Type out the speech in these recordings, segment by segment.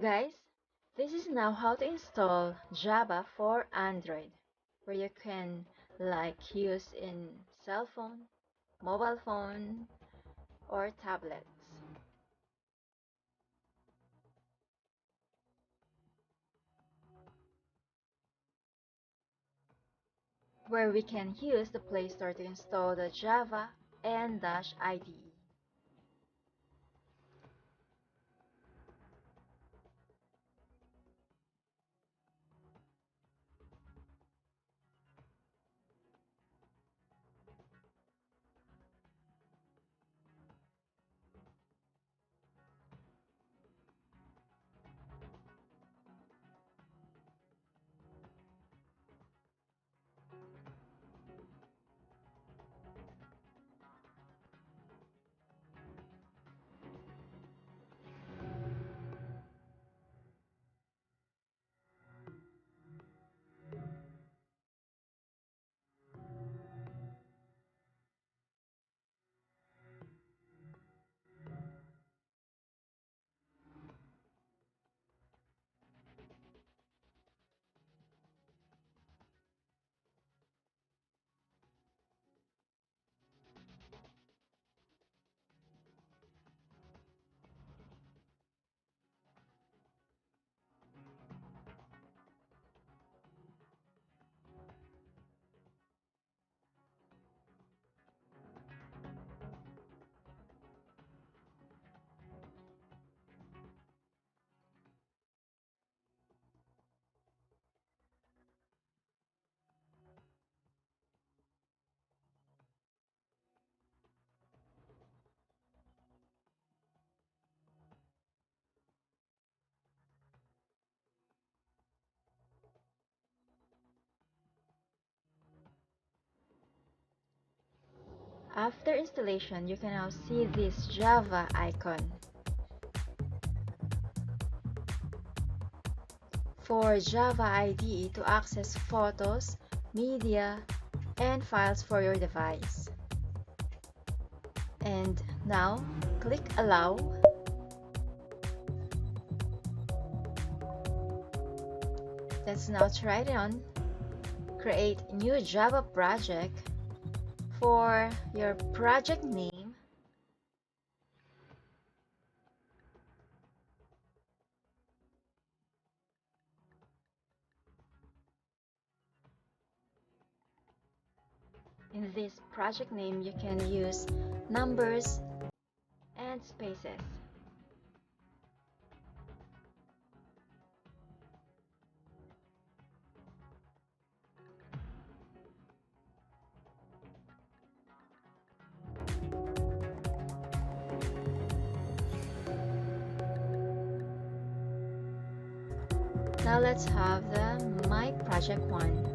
guys, this is now how to install Java for Android, where you can use in cell phone, mobile phone, or tablets. Where we can use the Play Store to install the Java and Dash IDE. After installation, you can now see this Java icon. For Java IDE to access photos, media, and files for your device. And now, click Allow. Let's now try it on. Create new Java project. For your project name, in this project name you can use numbers and spaces. Now let's have the My Project 1.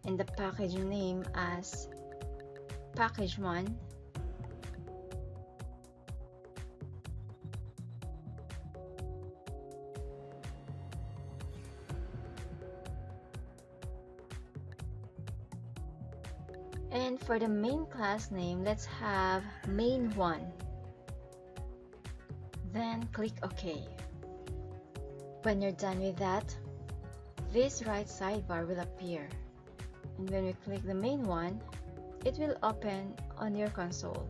And the package name as package 1. And for the main class name, let's have main1. Then click OK. When you're done with that, this right sidebar will appear. And when we click the main one, it will open on your console.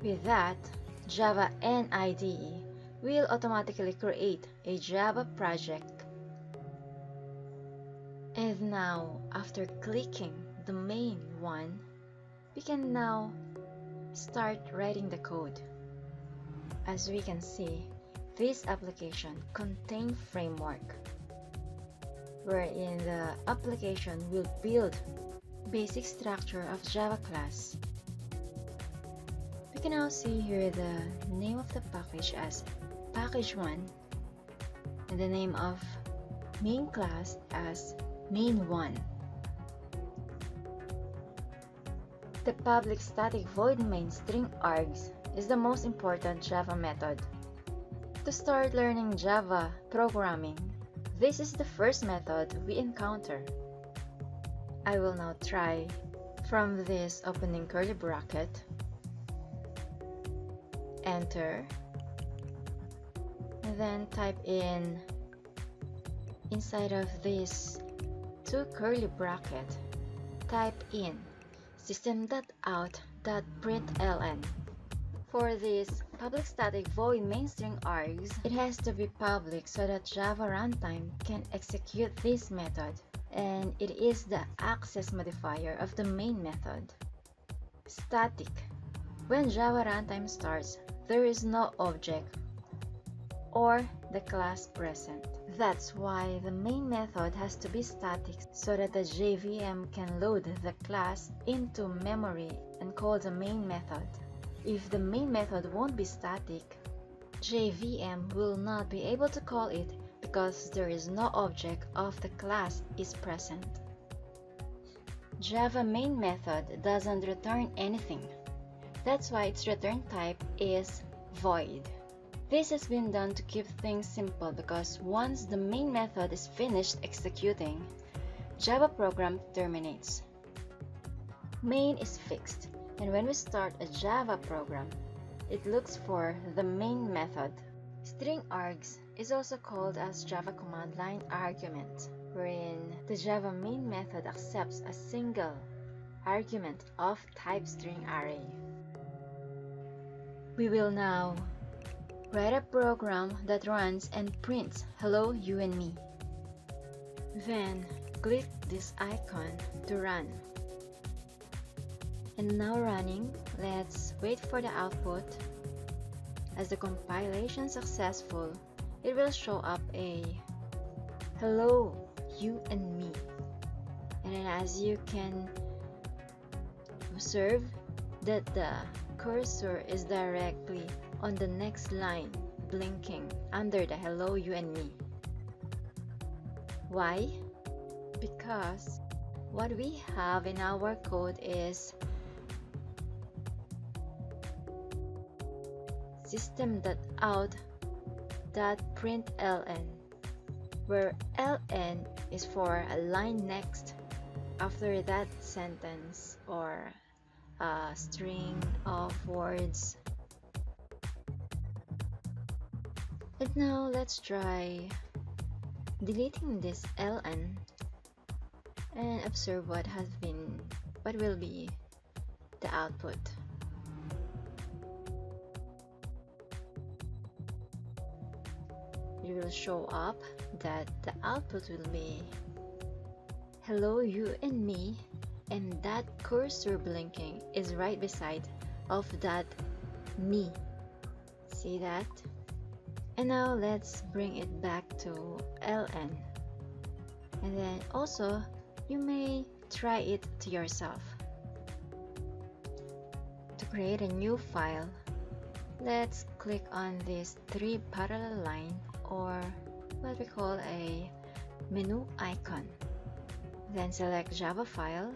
With that, Java and IDE will automatically create a Java project. And now, after clicking the main one, we can now start writing the code. As we can see, This application contains framework, wherein the application will build basic structure of Java class. We can now see here the name of the package as package 1 and the name of main class as main1. The public static void main string args is the most important Java method. To start learning Java programming, this is the first method we encounter. I will now try from this opening curly bracket, enter, and then type in inside of this two curly bracket, type in system.out.println. For this public static void main string args, it has to be public so that Java runtime can execute this method, and it is the access modifier of the main method. Static. When Java runtime starts, there is no object or the class present. That's why the main method has to be static so that the JVM can load the class into memory and call the main method. If the main method won't be static, JVM will not be able to call it because there is no object of the class is present. Java main method doesn't return anything. That's why its return type is void. This has been done to keep things simple because once the main method is finished executing, Java program terminates. Main is fixed, and when we start a Java program, it looks for the main method. String args is also called as Java command line argument, wherein the Java main method accepts a single argument of type string array. We will now write a program that runs and prints hello you and me. Then click this icon to run. And now running, let's wait for the output. As the compilation successful, it will show up a hello you and me. And then as you can observe that the cursor is directly on the next line blinking under the hello you and me. Why? Because what we have in our code is system.out.println, where ln is for a line next after that sentence or a string of words. And now let's try deleting this ln and observe what will be the output. It will show up that the output will be hello you and me, and that cursor blinking is right beside of that me. See that? And now let's bring it back to ln. And then also you may try it to yourself. To create a new file, let's click on this 3 parallel line, or what we call a menu icon. Then select Java file,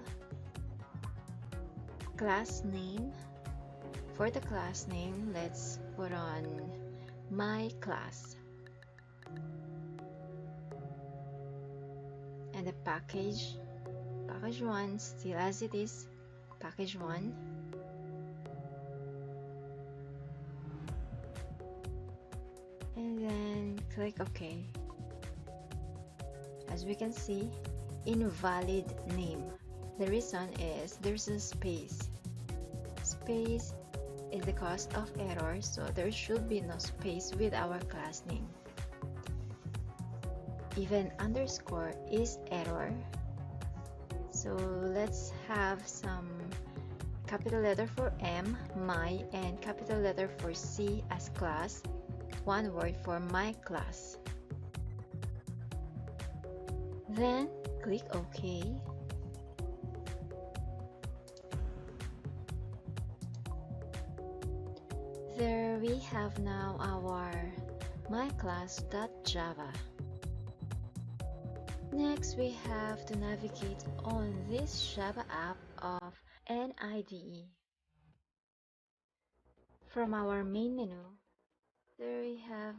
class name. For the class name, let's put on my class. And the package 1, still as it is, package 1. And then click OK. As we can see, invalid name. The reason is there's a space. Space is the cause of error, so there should be no space with our class name. Even underscore is error. So let's have some capital letter for M, my, and capital letter for C as class. one word for my class. Then click OK. There we have now our myclass.java. Next, we have to navigate on this Java app of NIDE. From our main menu, there we have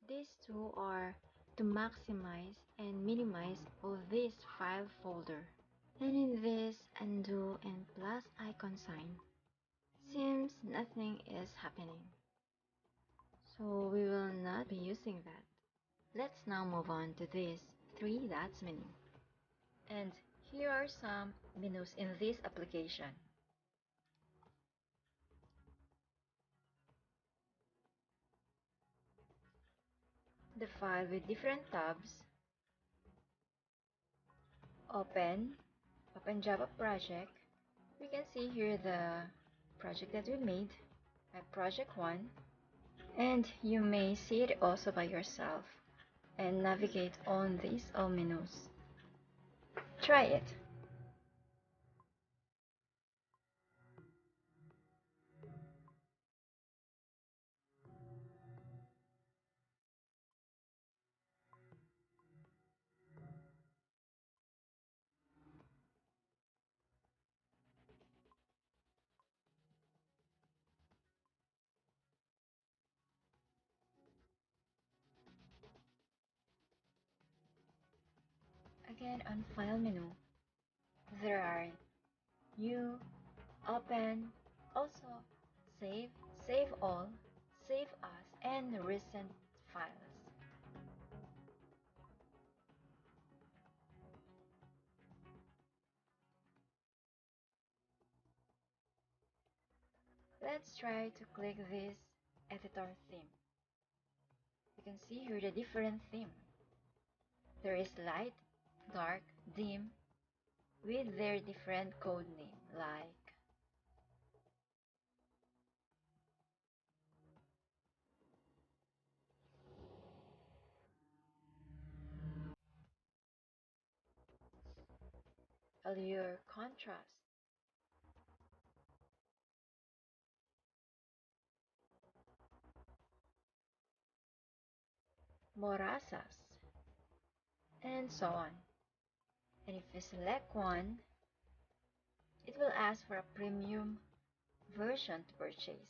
these two are to maximize and minimize of this file folder. And in this undo and plus icon sign, seems nothing is happening. So we will not be using that. Let's now move on to this 3 dots menu. And here are some menus in this application. The file with different tabs, open Java project. We can see here the project that we made, my project 1, and you may see it also by yourself and navigate on these all menus. Try it. Again, on file menu, there are new, open, also save, save all, save as, and recent files. Let's try to click this editor theme. You can see here the different theme. There is light, dark, dim, with their different code name like Allure Contrast, Morazas, and so on. And if you select one, it will ask for a premium version to purchase.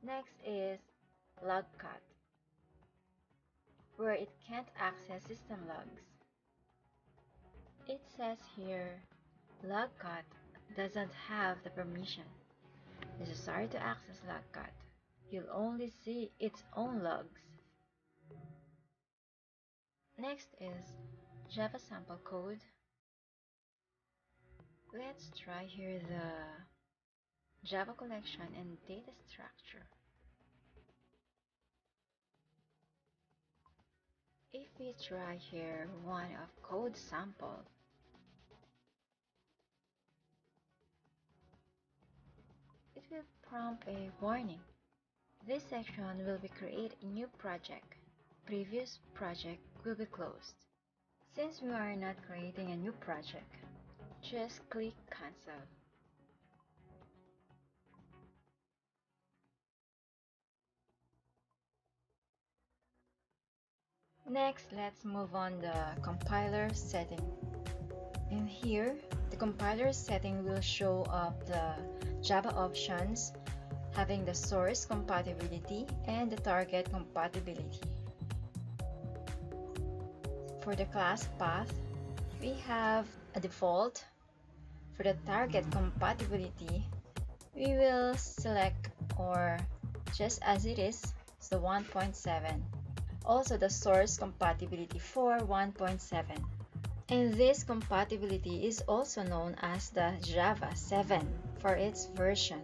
Next is Logcut, where it can't access system logs. It says here, Logcut doesn't have the permission necessary to access Logcut. You'll only see its own logs. Next is Java sample code. Let's try here the Java collection and data structure. If we try here one of code sample, it will prompt a warning. This section will be create a new project. Previous project will be closed. Since we are not creating a new project, just click cancel. Next, let's move on the compiler setting. In here, the compiler setting will show up the Java options having the source compatibility and the target compatibility. For the class path, we have a default. For the target compatibility, we will select or just as it is the 1.7. Also the source compatibility for 1.7. And this compatibility is also known as the Java 7 for its version.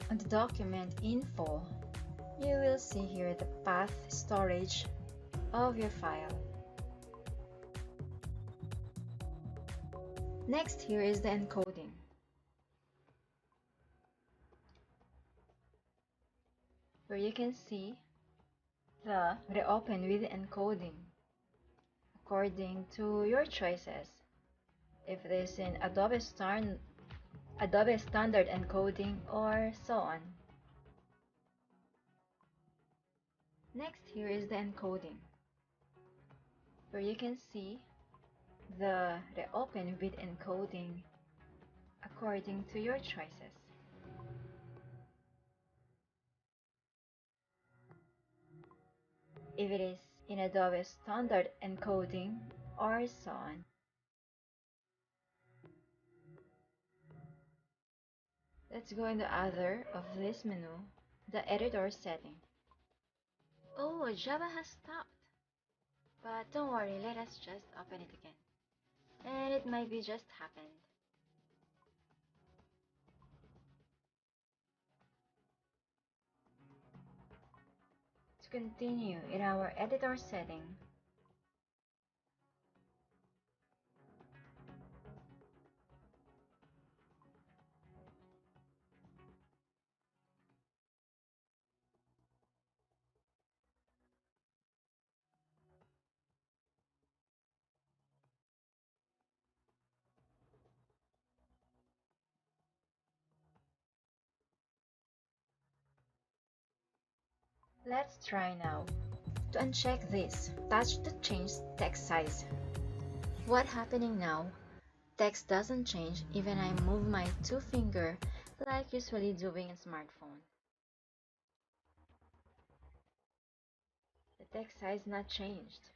On the document info, you will see here the path storage of your file. Next, here is the encoding. Where you can see the reopen with encoding according to your choices. If it is in Adobe Standard encoding or so on. Next, here is the encoding, where you can see the reopen with encoding according to your choices. If it is in Adobe Standard encoding or so on. Let's go in the other of this menu, the editor setting. Oh, Java has stopped. But don't worry, let us just open it again. And it might be just happened. To continue in our editor setting, let's try now. To uncheck this, touch the change text size. What's happening now? Text doesn't change even I move my two finger like usually doing in smartphone. The text size not changed.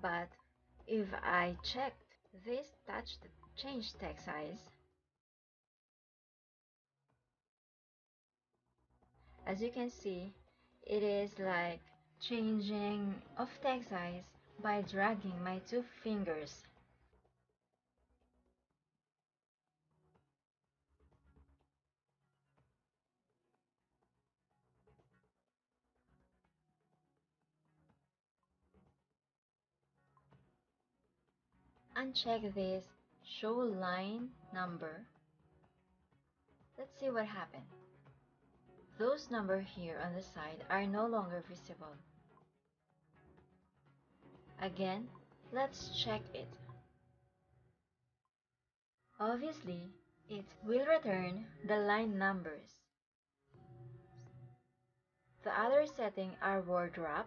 But if I checked this touch the change text size, as you can see, it is like changing of text size by dragging my two fingers. Uncheck this show line number. Let's see what happened. Those numbers here on the side are no longer visible. Again, let's check it. Obviously, it will return the line numbers. The other settings are word wrap,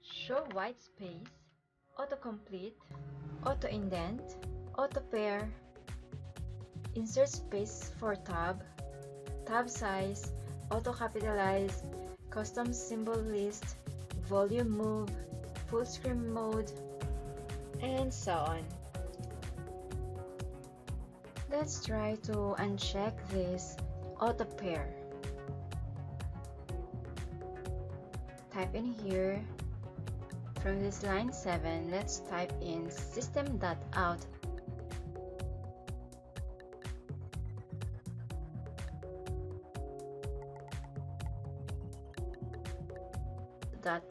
show white space, autocomplete, auto indent, auto pair, insert space for tab, tab size, auto capitalize, custom symbol list, volume move, full screen mode, and so on. Let's try to uncheck this auto pair. Type in here, from this line 7, let's type in system.out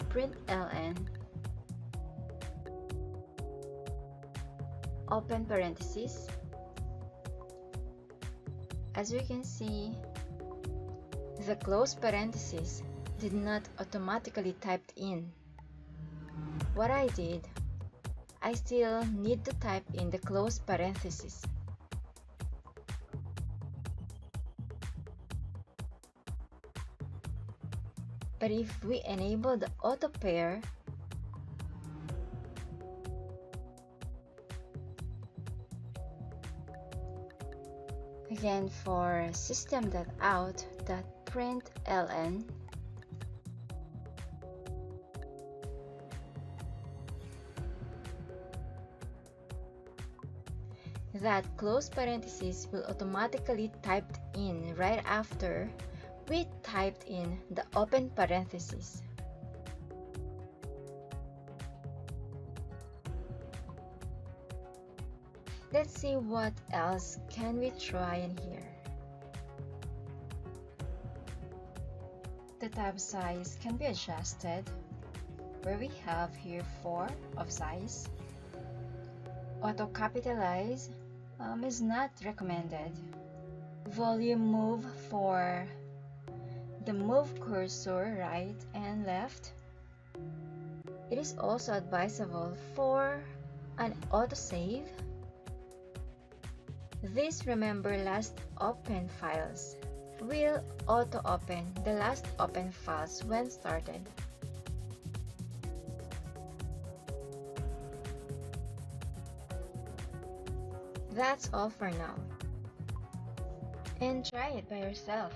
.println open parentheses. As you can see, the close parentheses did not automatically typed in. What I did, I still need to type in the close parentheses. But if we enable the auto pair, again for system.out.println, that close parenthesis will automatically typed in right after we typed in the open parenthesis. Let's see what else can we try in here. The tab size can be adjusted, where we have here 4 of size. Auto capitalize is not recommended. Volume move for the move cursor right and left. It is also advisable for an autosave. This remember last open files will auto-open the last open files when started. That's all for now. And try it by yourself.